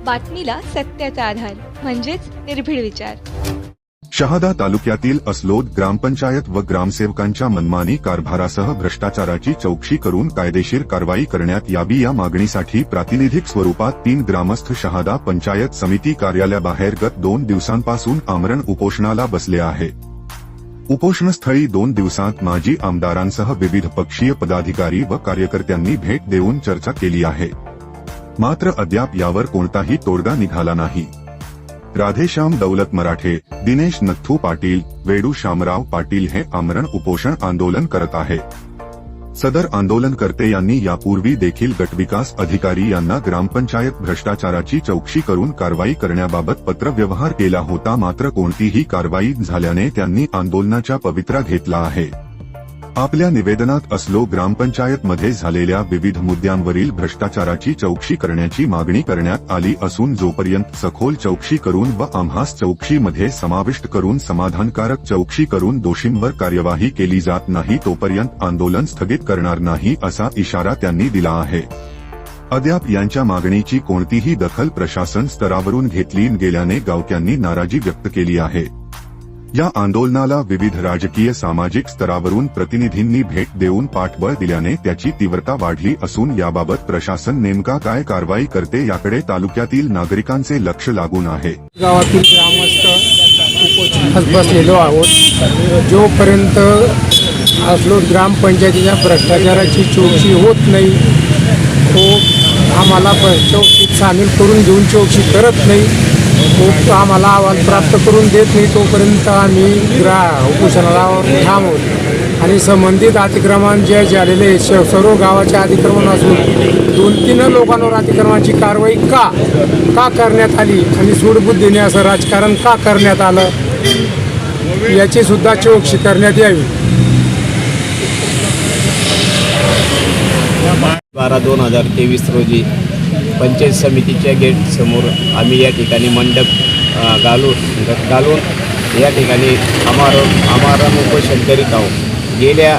बातमीला सत्याचा आधार म्हणजेच निर्भीड विचार। शहादा तालुक्यातील असलोद ग्रामपंचायत व ग्रामसेवकांच्या मनमानी कारभारासह भ्रष्टाचाराची चौकशी करून कायदेशीर कारवाई करण्यात यावी या मागणीसाठी प्रातिनिधिक स्वरूपात 3 ग्रामस्थ शहादा पंचायत समिती कार्यालयाबाहेर गत 2 दिवसांपासून आमरण उपोषणाला बसले आहे। उपोषणस्थळी 2 दिवसांत माजी आमदारांसह विविध पक्षीय पदाधिकारी व कार्यकर्त्यांनी भेट देऊन चर्चा केली आहे, मात्र अद्याप यावर कोणताही तोडगा निघाला नाही। राधेश्याम दौलत मराठे, दिनेश नथू पाटील, वेडू शामराव पाटील हे आमरण उपोषण आंदोलन करत आहे। सदर आंदोलनकर्ते यांनी यापूर्वी देखील गटविकास अधिकारी यांना ग्रामपंचायत भ्रष्टाचाराची चौकशी करून कारवाई करण्याबाबत पत्रव्यवहार केला होता, मात्र कोणतीही कारवाई झाल्याने त्यांनी आंदोलनाचा पवित्रा घेतला आहे। आपल्या निवेदनात असलो ग्रामपंचायतमध्ये झालेल्या विविध मुद्द्यांवरील भ्रष्टाचाराची चौकशी करण्याची मागणी करण्यात आली असून जोपर्यंत सखोल चौकशी करून व आम्हास चौकशीमध्ये समाविष्ट करून समाधानकारक चौकशी करून दोषींवर कार्यवाही केली जात नाही तोपर्यंत आंदोलन स्थगित करणार नाही असा इशारा त्यांनी दिला आहे। अद्याप यांच्या मागणीची कोणतीही दखल प्रशासन स्तरावरून घेतली गेल्याने गावकऱ्यांनी नाराजी व्यक्त केली आहे। या आंदोलनाला विविध राजकीय सामाजिक स्तरावरून प्रतिनिधींनी भेट देऊन पाठबळ दिल्याने त्याची तीव्रता वाढली असून याबाबत प्रशासन नेमका काय कारवाई करते याकडे तालुक्यातील नागरिकांचे लक्ष लागून आहे। गावातील ग्रामस्थ उपोषणास बसलेलो आहोत। जोपर्यंत असलोद ग्रामपंचायतीच्या भ्रष्टाचाराची चौकशी होत नाही, तो आम्हाला चौकशीत सामील करून घेऊन चौकशी करत नाही, तो आम्हाला अहवाल प्राप्त करून देत नाही, तोपर्यंत आम्ही उपोषणाला ठाम आहोत। आणि संबंधित अतिक्रमण जे झालेले सर्व गावाचे अतिक्रमण असून 2-3 लोकांवर अतिक्रमणाची कारवाई का करण्यात आली आणि सूडबुद्धीने असं राजकारण का करण्यात आलं याची सुद्धा चौकशी करण्यात यावी। 12/2023 रोजी पंचायत समितीच्या गेट समोर आम्ही या ठिकाणी मंडप घालून या ठिकाणी आमरण उपोषण करीत आहोत। गेल्या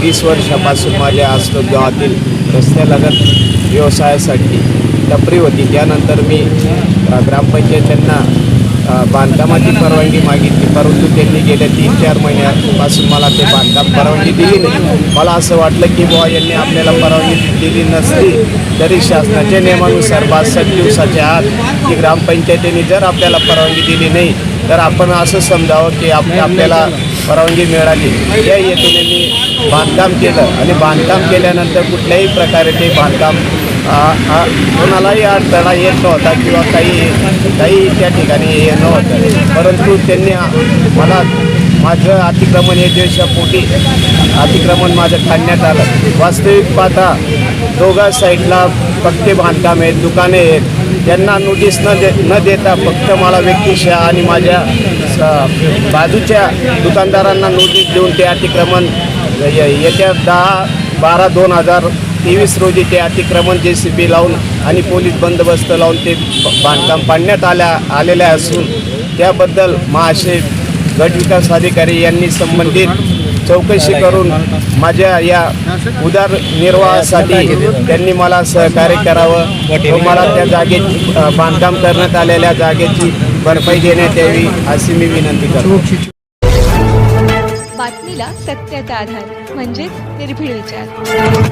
20 वर्षापासून माझ्या असलोद गावातील रस्त्यालगत व्यवसायासाठी टपरी होती। त्यानंतर मी ग्रामपंचायतींना बांधकामाची परवानगी मागितली, परंतु त्यांनी गेल्या 3-4 महिन्यापासून मला ते बांधकाम परवानगी दिली नाही। मला असं वाटलं की बुवा यांनी आपल्याला परवानगी दिली नसली तरी शासनाच्या नियमानुसार 62 दिवसाच्या आत की ग्रामपंचायतीने जर आपल्याला परवानगी दिली नाही तर आपण असं समजावं की आपल्याला परवानगी मिळाली। या हेतूने मी बांधकाम केलं आणि बांधकाम केल्यानंतर कुठल्याही प्रकारे ते बांधकाम कोणालाही अडथळा येत नव्हता किंवा काही त्या ठिकाणी हे नव्हतं, परंतु त्यांनी मला माझं अतिक्रमण या दिवसापोटी अतिक्रमण माझं काढण्यात आलं। वास्तविक पाहता दोघा साईडला पक्के बांधकाम आहेत, दुकाने आहेत, त्यांना नोटीस न देता फक्त मला व्यक्तिशः आणि माझ्या बाजूच्या दुकानदारांना नोटीस देऊन ते अतिक्रमण येत्या 10/12/2023 रोजी ते अतिक्रमण JCB लावून आणि पोलीस बंदोबस्त लावून ते बांधकाम पाडण्यात आलेले असून त्याबद्दल महाशय गटविकास अधिकारी यांनी संबंधित चौकशी करून माझ्या या उदरनिर्वाहासाठी त्यांनी मला सहकार्य करावं व मला त्या जागेची बांधकाम करण्यात आलेल्या जागेची भरपाई देण्यात यावी अशी मी विनंती करतो। बातमीला सत्याचा आधार म्हणजेच निर्भीड विचार।